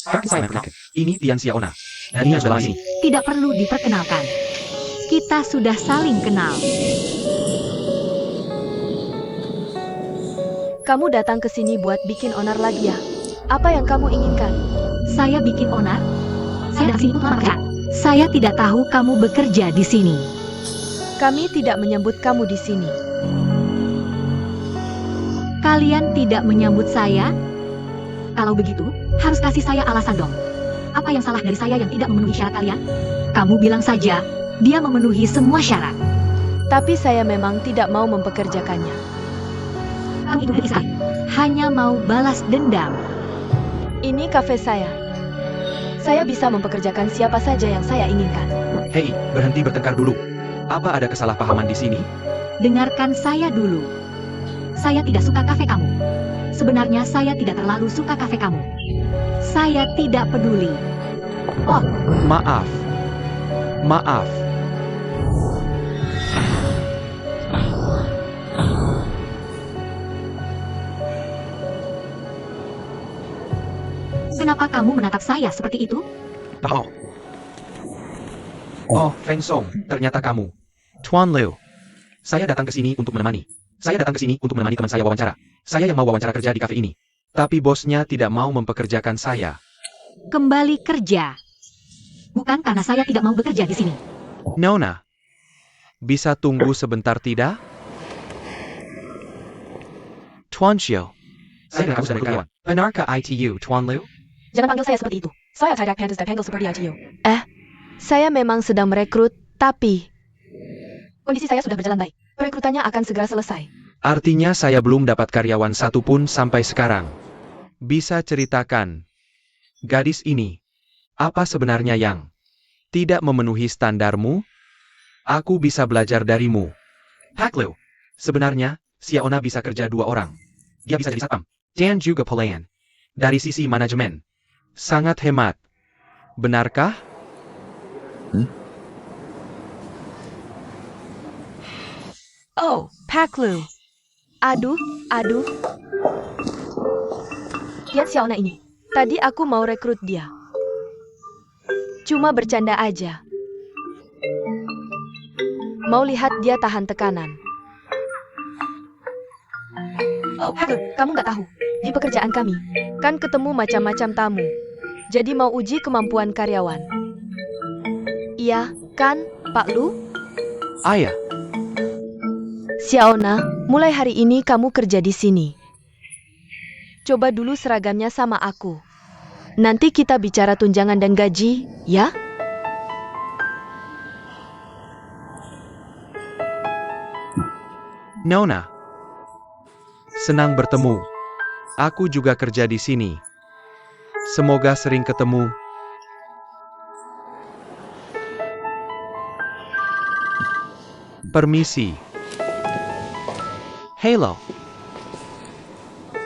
Kaki saya penyakit. Ini Tian Xiaona. Dan dia sudah lama di sini. Tidak perlu diperkenalkan. Kita sudah saling kenal. Kamu datang ke sini buat bikin onar lagi ya? Apa yang kamu inginkan? Saya bikin onar. Saya datang sini untuk melamar kerja. Saya tidak tahu kamu bekerja di sini. Kami tidak menyebut kamu di sini. Kalian tidak menyambut saya? Kalau begitu, harus kasih saya alasan dong. Apa yang salah dari saya yang tidak memenuhi syarat kalian? Kamu bilang saja, dia memenuhi semua syarat. Tapi saya memang tidak mau mempekerjakannya. Kamu itu berisik sekali. Hanya mau balas dendam. Ini kafe saya. Saya bisa mempekerjakan siapa saja yang saya inginkan. Hei, berhenti bertengkar dulu. Apa ada kesalahpahaman di sini? Dengarkan saya dulu. Saya tidak suka kafe kamu. Sebenarnya saya tidak terlalu suka kafe kamu. Saya tidak peduli. Oh, Maaf. Maaf. kenapa kamu menatap saya seperti itu? Oh. Oh, Feng Song, ternyata kamu. Tuan Liu. Saya datang ke sini untuk menemani. Saya datang ke sini untuk menemani teman saya wawancara. Saya yang mau wawancara kerja di kafe ini. Tapi bosnya tidak mau mempekerjakan saya. Kembali kerja. Bukan karena saya tidak mau bekerja di sini. Nona. Bisa tunggu sebentar tidak? Tuan Xiu. Saya dan kamu sedang berkawan. Benarkah ITU, Tuan Liu? Jangan panggil saya seperti itu. Saya tidak pantas dipanggil seperti ITU. Saya memang sedang merekrut, tapi Kondisi saya sudah berjalan baik. Perekrutannya akan segera selesai. Artinya saya belum dapat karyawan satupun sampai sekarang. Bisa ceritakan, gadis ini, apa sebenarnya yang tidak memenuhi standarmu? Aku bisa belajar darimu. Pak Liu, sebenarnya, Xiaona bisa kerja 2 orang. Dia bisa jadi satpam, dan juga pelayan. Dari sisi manajemen, sangat hemat. Benarkah? oh, Pak Lu. Aduh. Lihat Xiaona ini. Tadi aku mau rekrut dia. Cuma bercanda aja. Mau lihat dia tahan tekanan. Oh, Hacker, kamu nggak tahu. Di pekerjaan kami, Kan ketemu macam-macam tamu. Jadi mau uji kemampuan karyawan. Iya, kan, Pak Lu? Ayah. Xiaona, mulai hari ini kamu kerja di sini. Coba dulu seragamnya sama aku. Nanti kita bicara tunjangan dan gaji, ya? Nona. Senang bertemu. Aku juga kerja di sini. Semoga sering ketemu. Permisi. Halo.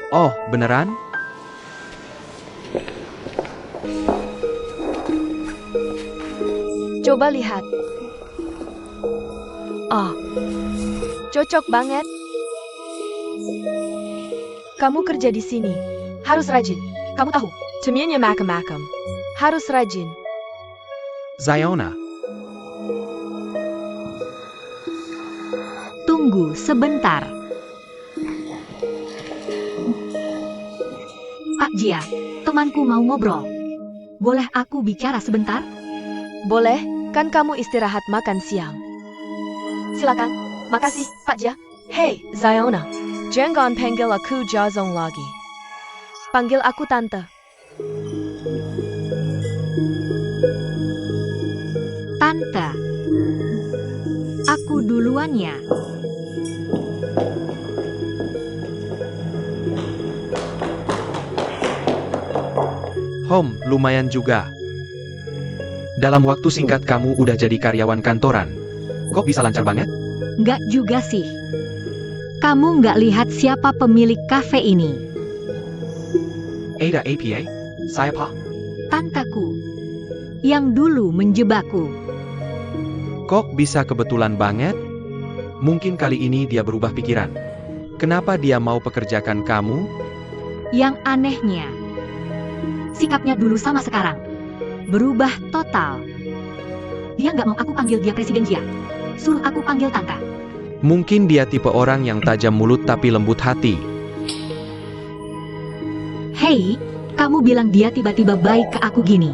Oh, beneran? Coba lihat. Oh, cocok banget. Kamu kerja di sini. harus rajin. Kamu tahu, Temennya macam-macam. Harus rajin. Xiaona. tunggu sebentar. Pak Jia, temanku mau ngobrol. Boleh aku bicara sebentar? Boleh, kan kamu istirahat makan siang. Silakan. Makasih, Pak Jia. Hey, Xiaona. Jangan panggil aku Jazong lagi. Panggil aku Tante. Tante. Aku duluan ya. Lumayan juga. Dalam waktu singkat kamu udah jadi karyawan kantoran. Kok bisa lancar banget? Nggak juga sih. Kamu nggak lihat siapa pemilik kafe ini? Ada APA? Saya Pak. Tanteku. Yang dulu menjebakku. Kok bisa kebetulan banget? Mungkin kali ini dia berubah pikiran. Kenapa dia mau pekerjakan kamu? Yang anehnya, Sikapnya dulu sama sekarang. Berubah total. Dia nggak mau aku panggil dia Presiden Jia. Suruh aku panggil Tante. Mungkin dia tipe orang yang tajam mulut tapi lembut hati. Hei, kamu bilang dia tiba-tiba baik ke aku gini.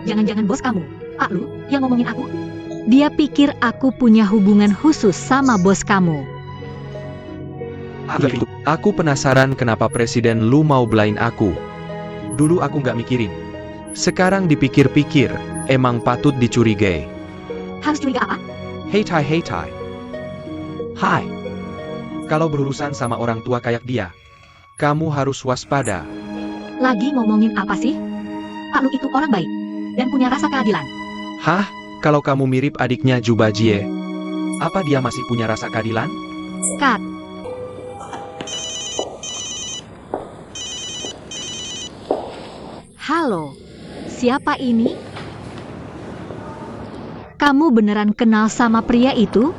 Jangan-jangan bos kamu, Pak Lu, yang ngomongin aku? Dia pikir aku punya hubungan khusus sama bos kamu. Aku penasaran kenapa Presiden Lu mau belain aku. Dulu aku nggak mikirin. Sekarang dipikir-pikir, emang patut dicurigai. Harus curiga apa? Hey Tai. Hai. Kalau berurusan sama orang tua kayak dia, kamu harus waspada. Lagi ngomongin apa sih? Pak Lu itu orang baik dan punya rasa keadilan. Hah? Kalau kamu mirip adiknya Juba Jie, apa dia masih punya rasa keadilan? Kat, halo, siapa ini? Kamu beneran kenal sama pria itu?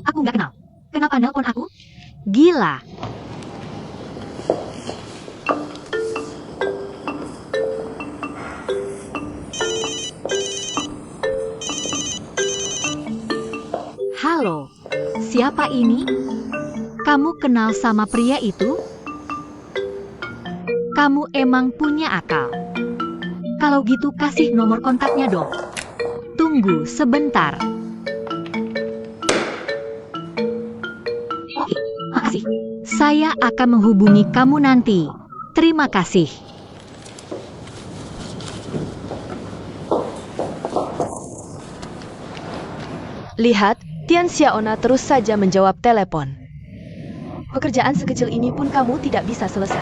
Aku nggak kenal. Kenapa nelpon aku? Gila. Halo, siapa ini? Kamu kenal sama pria itu? Kamu emang punya akal. Kalau gitu kasih nomor kontaknya dong. Tunggu sebentar. Oke, makasih. Saya akan menghubungi kamu nanti. Terima kasih. Lihat, Tian Xiaona terus saja menjawab telepon. Pekerjaan sekecil ini pun kamu tidak bisa selesai.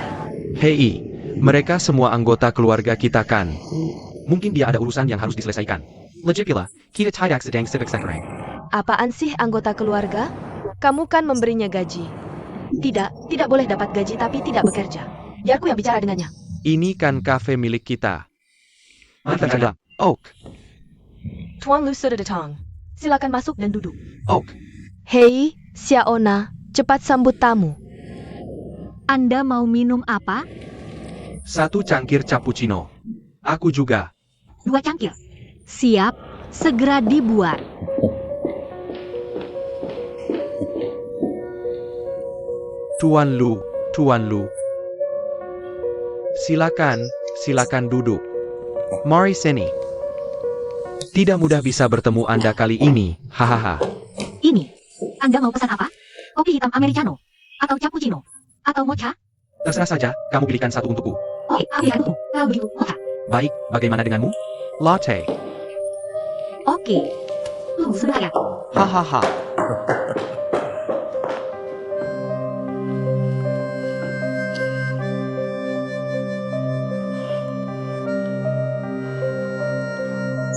Hei, mereka semua anggota keluarga kita kan. Mungkin dia ada urusan yang harus diselesaikan. Legitila, kita tidak sedang sibuk sekarang. Apaan sih anggota keluarga? Kamu kan memberinya gaji. Tidak boleh dapat gaji tapi tidak bekerja. Biarku yang bicara dengannya. Ini kan kafe milik kita. Oak. Tuan Lu sudah datang. Silakan masuk dan duduk. Oak. Hei, Xiaona, cepat sambut tamu. Anda mau minum apa? 1 cangkir cappuccino. Aku juga. 2 cangkir. Siap, segera dibuat. Tuan Lu. Silakan duduk. Mari sini. Tidak mudah bisa bertemu Anda kali ini, hahaha. Ini, Anda mau pesan apa? Kopi hitam americano? Atau cappuccino? Atau mocha? Terserah saja, kamu pilihkan satu untukku. Oke, ambilkan itu. Kalau begitu, mocha. Baik, bagaimana denganmu? Latte. Oke. Sebentar ya. Hahaha.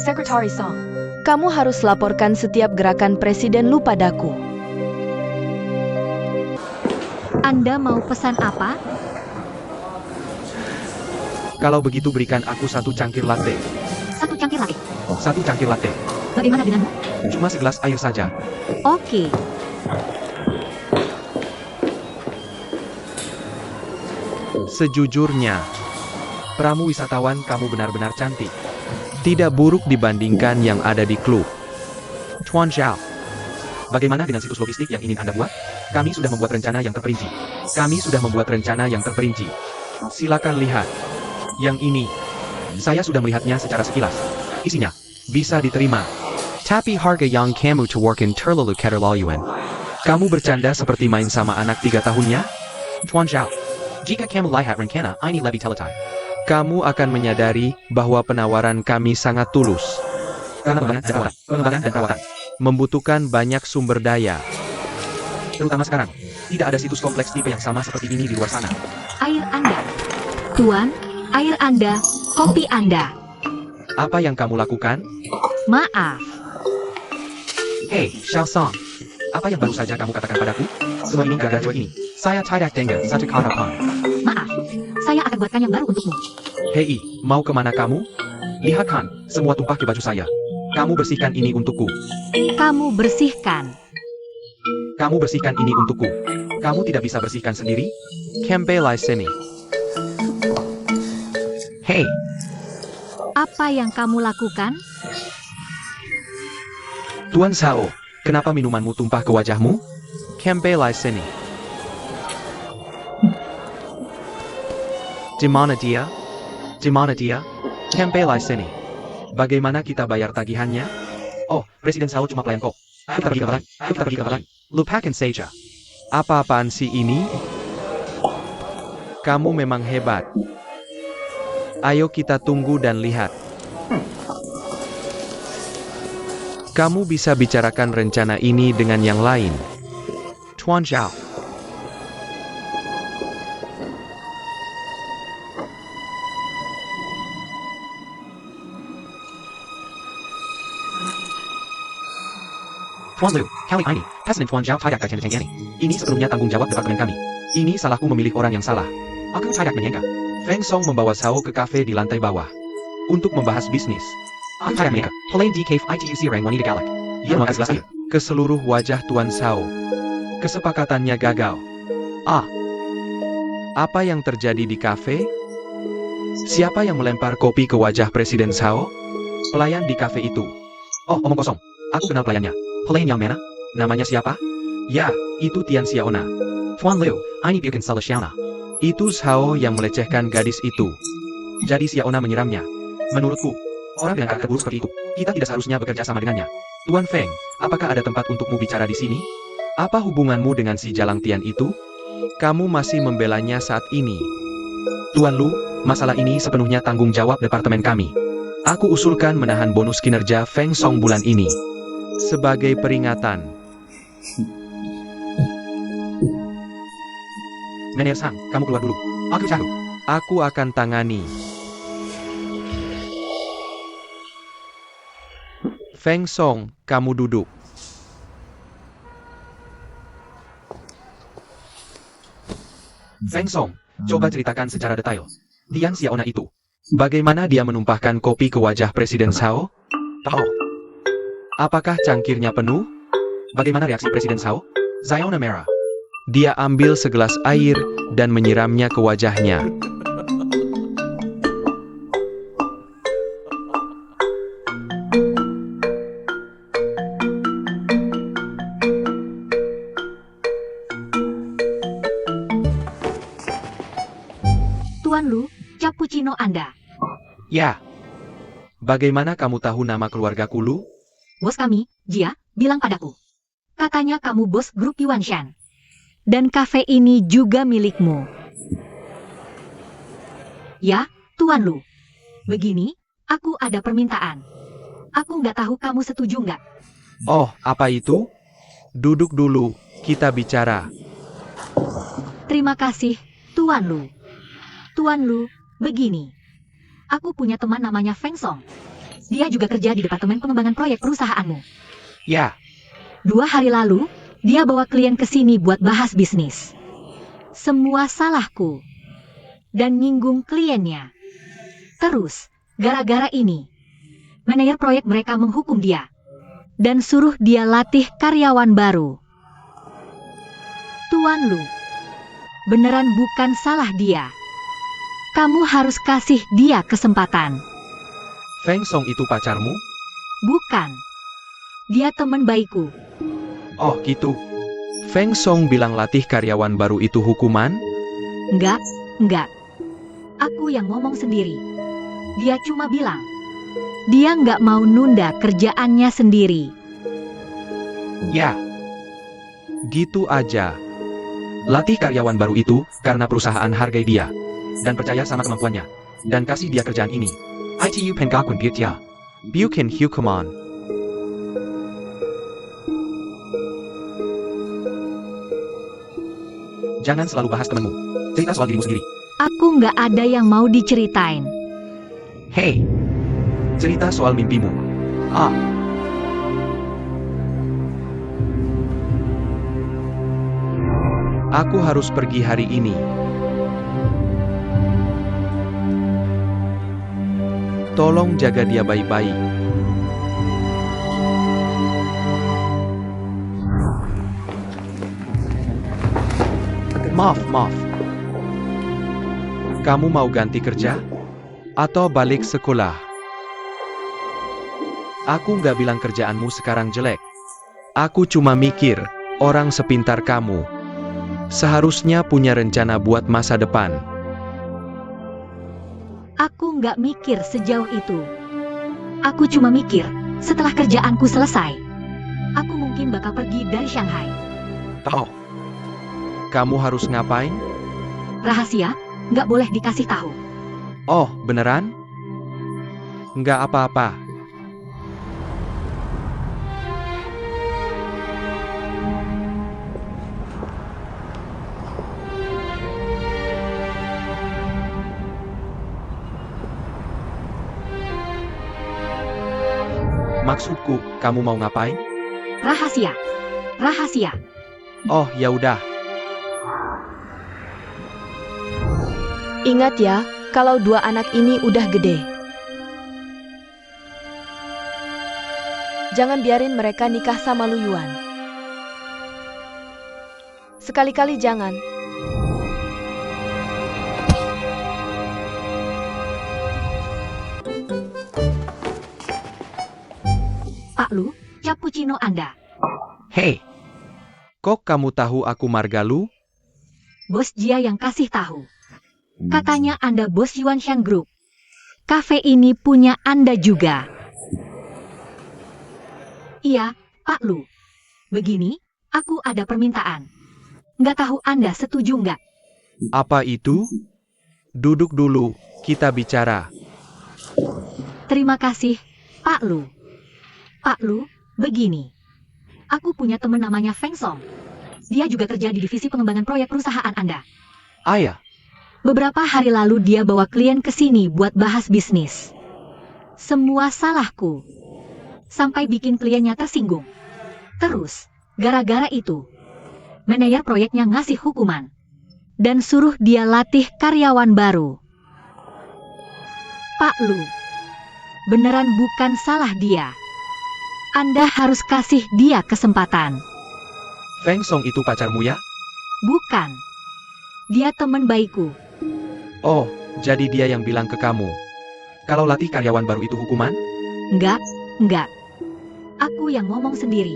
Sekretari Song, kamu harus laporkan setiap gerakan Presiden Lu padaku. Anda mau pesan apa? Kalau begitu berikan aku 1 cangkir latte. 1 cangkir latte. 1 cangkir latte. Bagaimana denganmu? Cuma segelas air saja. Oke. Sejujurnya, pramu wisatawan kamu benar-benar cantik. Tidak buruk dibandingkan yang ada di klub. Tuan Zhao, bagaimana dengan situs logistik yang ingin Anda buat? Kami sudah membuat rencana yang terperinci. Silakan lihat. Yang ini, saya sudah melihatnya secara sekilas. Isinya, bisa diterima. Tapi harga yang kamu tawarkan terlalu keterlaluan. Kamu bercanda seperti main sama anak 3 tahunnya? Tuan Zhao, jika kamu lihat rencana ini lebih teletai, kamu akan menyadari bahwa penawaran kami sangat tulus. Karena pengembangan dan perawatan membutuhkan banyak sumber daya. Terutama sekarang, tidak ada situs kompleks tipe yang sama seperti ini di luar sana. Air Anda. Tuan, air Anda, kopi Anda. Apa yang kamu lakukan? Maaf. Hei, Xiao Song. Apa yang baru saja kamu katakan padaku? Semua ini gara-gara cewek ini. Saya tidak dengar satu kata pun. Maaf. Saya akan buatkan yang baru untukmu. Hei, mau kemana kamu? Lihat kan, semua tumpah ke baju saya. Kamu bersihkan ini untukku. Kamu bersihkan. Kamu bersihkan ini untukku. Kamu tidak bisa bersihkan sendiri? Kembali sini. Hei, Apa yang kamu lakukan? Tuan Sao, kenapa minumanmu tumpah ke wajahmu? Kembali sini. Di mana dia? Di mana dia? Kembali sini. Bagaimana kita bayar tagihannya? Oh, Presiden Sao cuma pelayan kok. Ayo kita pergi ke belakang. Ayo kita pergi ke belakang. Lupakan saja. Apa-apaan sih ini? Kamu memang hebat. Ayo kita tunggu dan lihat. Kamu bisa bicarakan rencana ini dengan yang lain. Tuan Zhao. Tuan Liu, kali ini, Presiden Tuan Zhao tidak akan ini. Ini sepenuhnya tanggung jawab departemen kami. Ini salahku memilih orang yang salah. Aku tidak menyangka. Feng Song membawa Sao ke kafe di lantai bawah untuk membahas bisnis. Aku tidak menyangka. Pelayan di cave ITUC Rang Wanita Galak. Ia menolak jelas ke seluruh wajah Tuan Sao. Kesepakatannya gagal. Apa yang terjadi di kafe? Siapa yang melempar kopi ke wajah Presiden Sao? Pelayan di kafe itu. Oh, omong kosong. Aku kenal pelayannya. Pelayan yang mana? Namanya siapa? Ya, itu Tian Xiaona. Tuan Liu, ini bukan salah Xiaona. Itu Sao yang melecehkan gadis itu. Jadi Xiaona menyiramnya. Menurutku, orang dengan karakter buruk seperti itu, kita tidak seharusnya bekerja sama dengannya. Tuan Feng, apakah ada tempat untukmu bicara di sini? Apa hubunganmu dengan si Jalang Tian itu? Kamu masih membelanya saat ini. Tuan Lu, masalah ini sepenuhnya tanggung jawab departemen kami. Aku usulkan menahan bonus kinerja Feng Song bulan ini. Sebagai peringatan. Nenek Sang, kamu keluar dulu. Aku tahu. Aku akan tangani. Feng Song, kamu duduk. Feng Song, coba ceritakan secara detail. Tian Xiaona itu. Bagaimana dia menumpahkan kopi ke wajah Presiden Sao? Tahu. Apakah cangkirnya penuh? Bagaimana reaksi Presiden Sao? Xiaona merah. Dia ambil segelas air dan menyiramnya ke wajahnya. Tuan Lu, cappuccino Anda. Ya. Bagaimana kamu tahu nama keluargaku Lu? Bos kami, Jia, bilang padaku. Katanya kamu bos grup Yuanshan. Dan kafe ini juga milikmu. Ya, Tuan Lu. Begini, aku ada permintaan. Aku nggak tahu kamu setuju nggak? Oh, apa itu? Duduk dulu, kita bicara. Terima kasih, Tuan Lu. Tuan Lu, begini. Aku punya teman namanya Feng Song. Dia juga kerja di Departemen Pengembangan Proyek perusahaanmu. Ya. 2 hari lalu, dia bawa klien ke sini buat bahas bisnis. Semua salahku. Dan nyinggung kliennya. Terus, gara-gara ini, manajer proyek mereka menghukum dia. Dan suruh dia latih karyawan baru. Tuan Lu, beneran bukan salah dia. Kamu harus kasih dia kesempatan. Feng Song itu pacarmu? Bukan. Dia teman baikku. Oh, gitu. Feng Song bilang latih karyawan baru itu hukuman? Enggak. Aku yang ngomong sendiri. Dia cuma bilang, dia nggak mau nunda kerjaannya sendiri. Ya. Gitu aja. Latih karyawan baru itu karena perusahaan hargai dia. Dan percaya sama kemampuannya. Dan kasih dia kerjaan ini. ITU Pengakuan Biutya. Bukan hukuman. Jangan selalu bahas temanmu. Cerita soal dirimu sendiri. Aku nggak ada yang mau diceritain. Hei. Cerita soal mimpimu. Aku harus pergi hari ini. Tolong jaga dia baik-baik. Maaf. Kamu mau ganti kerja? Atau balik sekolah. Aku nggak bilang kerjaanmu sekarang jelek. Aku cuma mikir, orang sepintar kamu seharusnya punya rencana buat masa depan. Aku nggak mikir sejauh itu. Aku cuma mikir, setelah kerjaanku selesai, aku mungkin bakal pergi dari Shanghai. Tahu? Kamu harus ngapain? Rahasia, nggak boleh dikasih tahu. Oh, beneran? Nggak apa-apa. Maksudku, kamu mau ngapain? Rahasia. Rahasia. Oh, ya udah. Ingat ya, kalau dua anak ini udah gede. Jangan biarin mereka nikah sama Lu Yuan. Sekali-kali jangan. Pak Lu, cappuccino Anda. Hei, kok kamu tahu aku Margalu? Bos Jia yang kasih tahu. Katanya Anda bos Yuanshan Group. Kafe ini punya Anda juga. Iya, Pak Lu. Begini, aku ada permintaan. Nggak tahu Anda setuju nggak? Apa itu? Duduk dulu, kita bicara. Terima kasih, Pak Lu. Pak Lu, begini. Aku punya teman namanya Feng Song. Dia juga kerja di divisi pengembangan proyek perusahaan Anda. Ayah, Beberapa hari lalu dia bawa klien ke sini buat bahas bisnis. Semua salahku. Sampai bikin kliennya tersinggung. Terus, gara-gara itu, manajer proyeknya ngasih hukuman. Dan suruh dia latih karyawan baru. Pak Lu, beneran bukan salah dia. Anda harus kasih dia kesempatan. Feng Song itu pacarmu ya? Bukan. Dia teman baikku. Oh, jadi dia yang bilang ke kamu. Kalau latih karyawan baru itu hukuman? Enggak. Aku yang ngomong sendiri.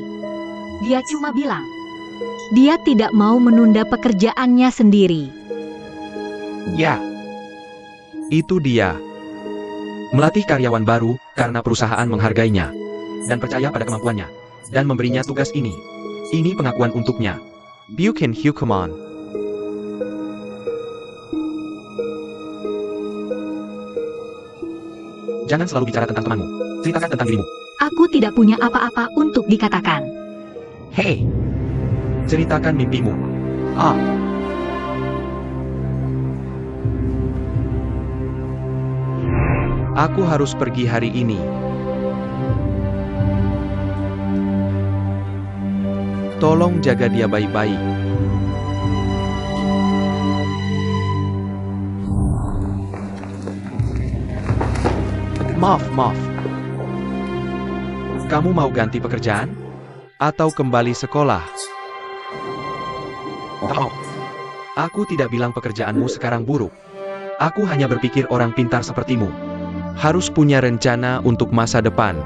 Dia cuma bilang, dia tidak mau menunda pekerjaannya sendiri. Ya. Itu dia. Melatih karyawan baru karena perusahaan menghargainya dan percaya pada kemampuannya dan memberinya tugas ini. Ini pengakuan untuknya. Bukan hukuman. Jangan selalu bicara tentang temanmu. Ceritakan tentang dirimu. Aku tidak punya apa-apa untuk dikatakan. Hei, ceritakan mimpimu. Ah, aku harus pergi hari ini. Tolong jaga dia baik-baik. Maaf. Kamu mau ganti pekerjaan? Atau kembali sekolah? Tahu, aku tidak bilang pekerjaanmu sekarang buruk. Aku hanya berpikir orang pintar sepertimu harus punya rencana untuk masa depan.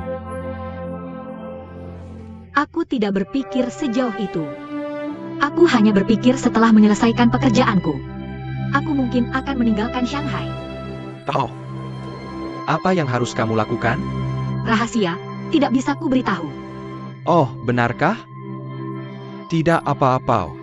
Aku tidak berpikir sejauh itu. Aku hanya berpikir setelah menyelesaikan pekerjaanku. Aku mungkin akan meninggalkan Shanghai. Tahu, apa yang harus kamu lakukan? Rahasia, tidak bisa ku beritahu. Oh, benarkah? Tidak apa-apa.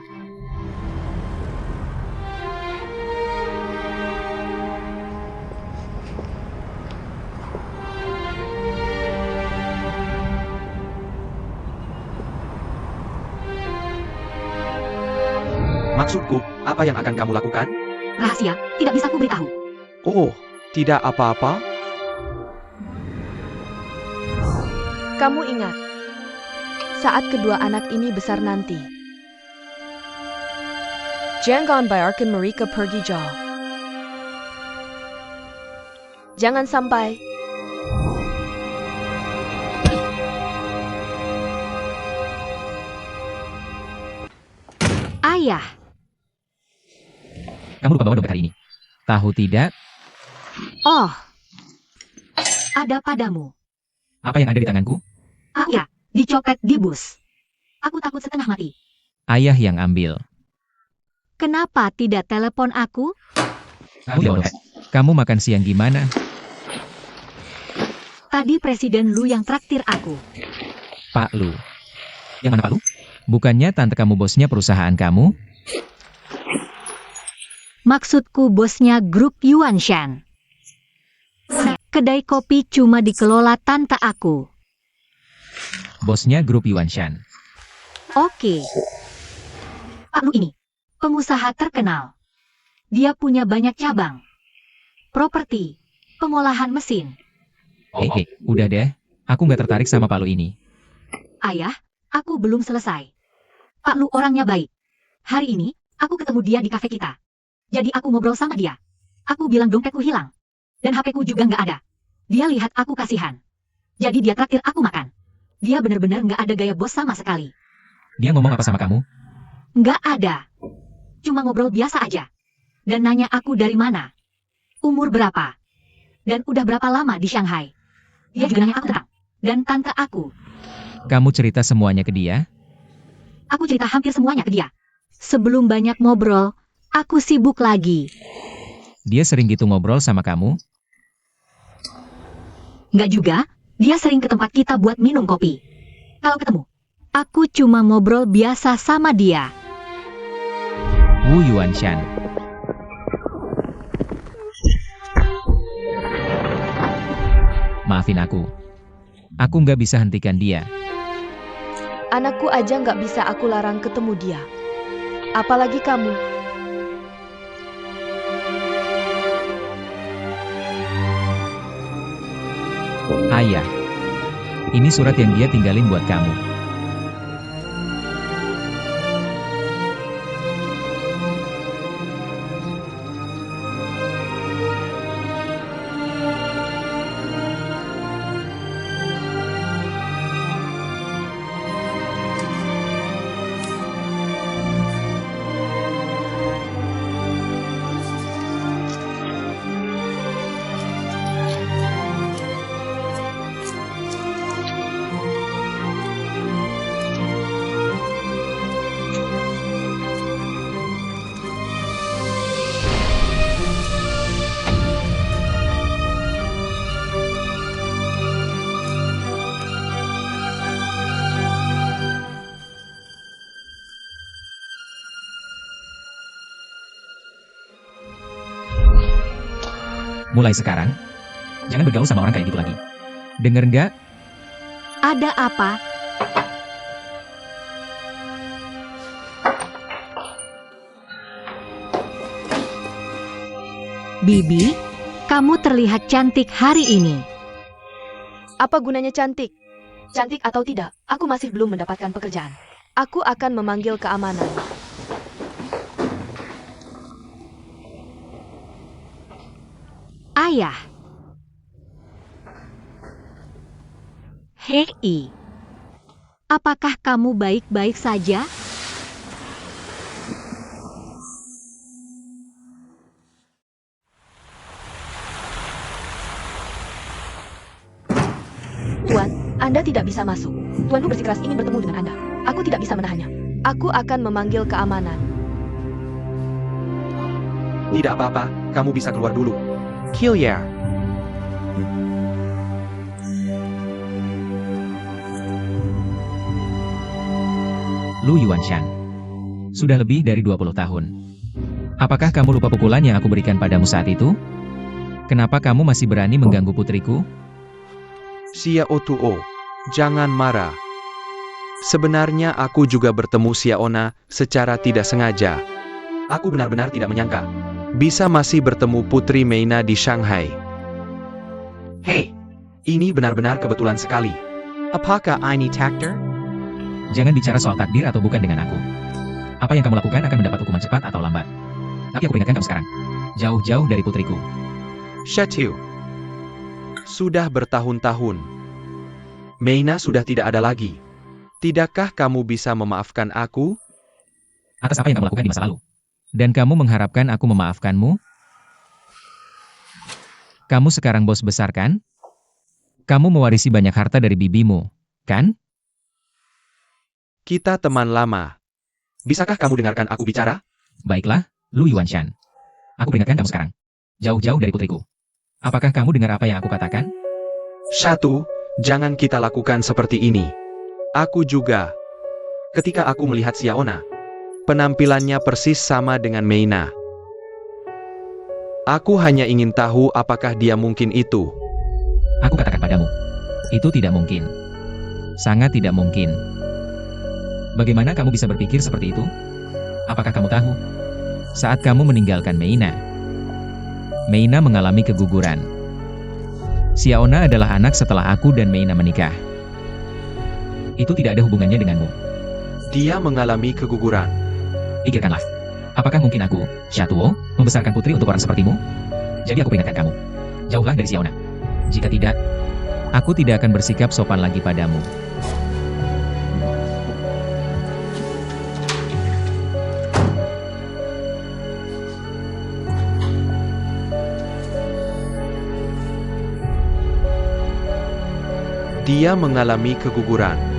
Maksudku, apa yang akan kamu lakukan? Rahasia, tidak bisa ku beritahu. Oh, tidak apa-apa? Kamu ingat, saat kedua anak ini besar nanti, jangan biarkan mereka pergi jauh. Jangan sampai. Ayah, Kamu lupa bawa dompet hari ini. Tahu tidak? oh, ada padamu. Apa yang ada di tanganku? Ah ya, dicopet di bus. Aku takut setengah mati. Ayah yang ambil. Kenapa tidak telepon aku? Kamu bodoh. Kamu makan siang gimana? Tadi Presiden Lu yang traktir aku. Pak Lu. Yang mana Pak Lu? Bukannya tante kamu bosnya perusahaan kamu? Maksudku bosnya grup Yuanshan. Kedai kopi cuma dikelola tante aku. Bosnya grup Yuanshan. Oke. Pak Lu ini, pengusaha terkenal. Dia punya banyak cabang. Properti, pengolahan mesin. Udah deh. Aku nggak tertarik sama Pak Lu ini. Ayah, aku belum selesai. Pak Lu orangnya baik. Hari ini, aku ketemu dia di kafe kita. Jadi aku ngobrol sama dia. Aku bilang dompetku hilang. Dan HP-ku juga nggak ada. Dia lihat aku kasihan. Jadi dia traktir aku makan. Dia benar-benar nggak ada gaya bos sama sekali. Dia ngomong apa sama kamu? Nggak ada. Cuma ngobrol biasa aja. Dan nanya aku dari mana. Umur berapa. Dan udah berapa lama di Shanghai. Dia juga nanya aku tentang. Dan tante aku. Kamu cerita semuanya ke dia? Aku cerita hampir semuanya ke dia. Sebelum banyak ngobrol, aku sibuk lagi. Dia sering gitu ngobrol sama kamu? Nggak juga, dia sering ke tempat kita buat minum kopi. Kalau ketemu, aku cuma ngobrol biasa sama dia. Wu Yuanshan. Maafin aku. Aku nggak bisa hentikan dia. Anakku aja nggak bisa aku larang ketemu dia. Apalagi kamu. Ayah. Ini surat yang dia tinggalin buat kamu. Mulai sekarang, jangan bergaul sama orang kayak gitu lagi. Dengar nggak? Ada apa? Bibi, kamu terlihat cantik hari ini. Apa gunanya cantik? Cantik atau tidak, aku masih belum mendapatkan pekerjaan. Aku akan memanggil keamanan. Ayah. Hei. Apakah kamu baik-baik saja? Tuan, Anda tidak bisa masuk. Tuanku bersikeras ingin bertemu dengan Anda. Aku tidak bisa menahannya. Aku akan memanggil keamanan. Tidak apa-apa, kamu bisa keluar dulu. Killier. Lu Yuanshan. Sudah lebih dari 20 tahun. Apakah kamu lupa pukulan yang aku berikan padamu saat itu? Kenapa kamu masih berani mengganggu putriku? Xiao Tuo, jangan marah. Sebenarnya aku juga bertemu Xiaona secara tidak sengaja. Aku benar-benar tidak menyangka bisa masih bertemu Putri Meina di Shanghai. Hei, ini benar-benar kebetulan sekali. Apakah ini takdir? Jangan bicara soal takdir atau bukan dengan aku. Apa yang kamu lakukan akan mendapat hukuman cepat atau lambat. Tapi aku peringatkan kamu sekarang. Jauh-jauh dari putriku. Shatiu. Sudah bertahun-tahun. Meina sudah tidak ada lagi. Tidakkah kamu bisa memaafkan aku? Atas apa yang kamu lakukan di masa lalu. Dan kamu mengharapkan aku memaafkanmu? Kamu sekarang bos besar kan? Kamu mewarisi banyak harta dari bibimu, kan? Kita teman lama. Bisakah kamu dengarkan aku bicara? Baiklah, Lu Yuanshan. Aku peringatkan kamu sekarang. Jauh-jauh dari putriku. Apakah kamu dengar apa yang aku katakan? Satu, jangan kita lakukan seperti ini. Aku juga. Ketika aku melihat Xiaona, penampilannya persis sama dengan Meina. Aku hanya ingin tahu apakah dia mungkin itu. Aku katakan padamu. Itu tidak mungkin. Sangat tidak mungkin. Bagaimana kamu bisa berpikir seperti itu? Apakah kamu tahu? Saat kamu meninggalkan Meina, Meina mengalami keguguran. Xiaona adalah anak setelah aku dan Meina menikah. Itu tidak ada hubungannya denganmu. Dia mengalami keguguran. Pikirkanlah. Apakah mungkin aku, Shatuo, membesarkan putri untuk orang sepertimu? Jadi aku peringatkan kamu. Jauhlah dari Xiaona. Jika tidak, aku tidak akan bersikap sopan lagi padamu. Dia mengalami keguguran.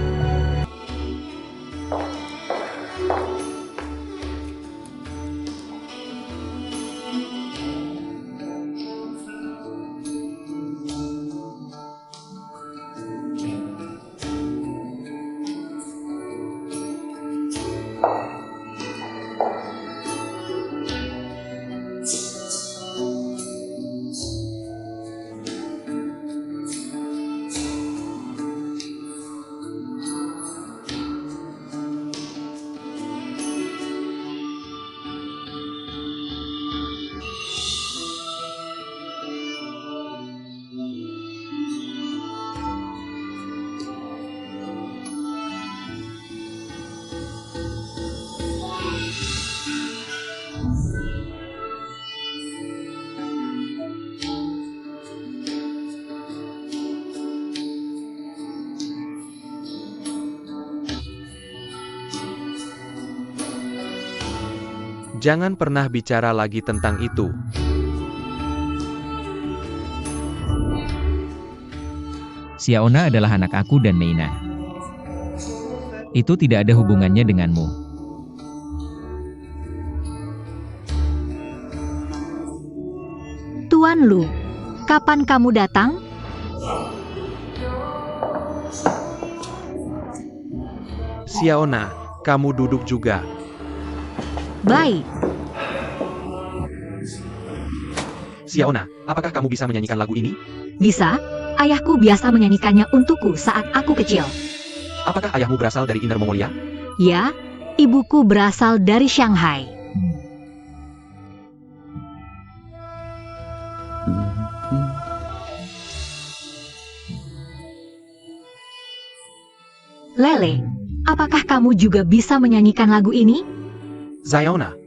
Jangan pernah bicara lagi tentang itu. Xiaona adalah anak aku dan Meina. Itu tidak ada hubungannya denganmu. Tuan Lu, kapan kamu datang? Xiaona, kamu duduk juga. Baik, Xiaona, apakah kamu bisa menyanyikan lagu ini? bisa. Ayahku biasa menyanyikannya untukku saat aku kecil. Apakah ayahmu berasal dari Inner Mongolia? Ya, ibuku berasal dari Shanghai. Lele, apakah kamu juga bisa menyanyikan lagu ini? Xiaona,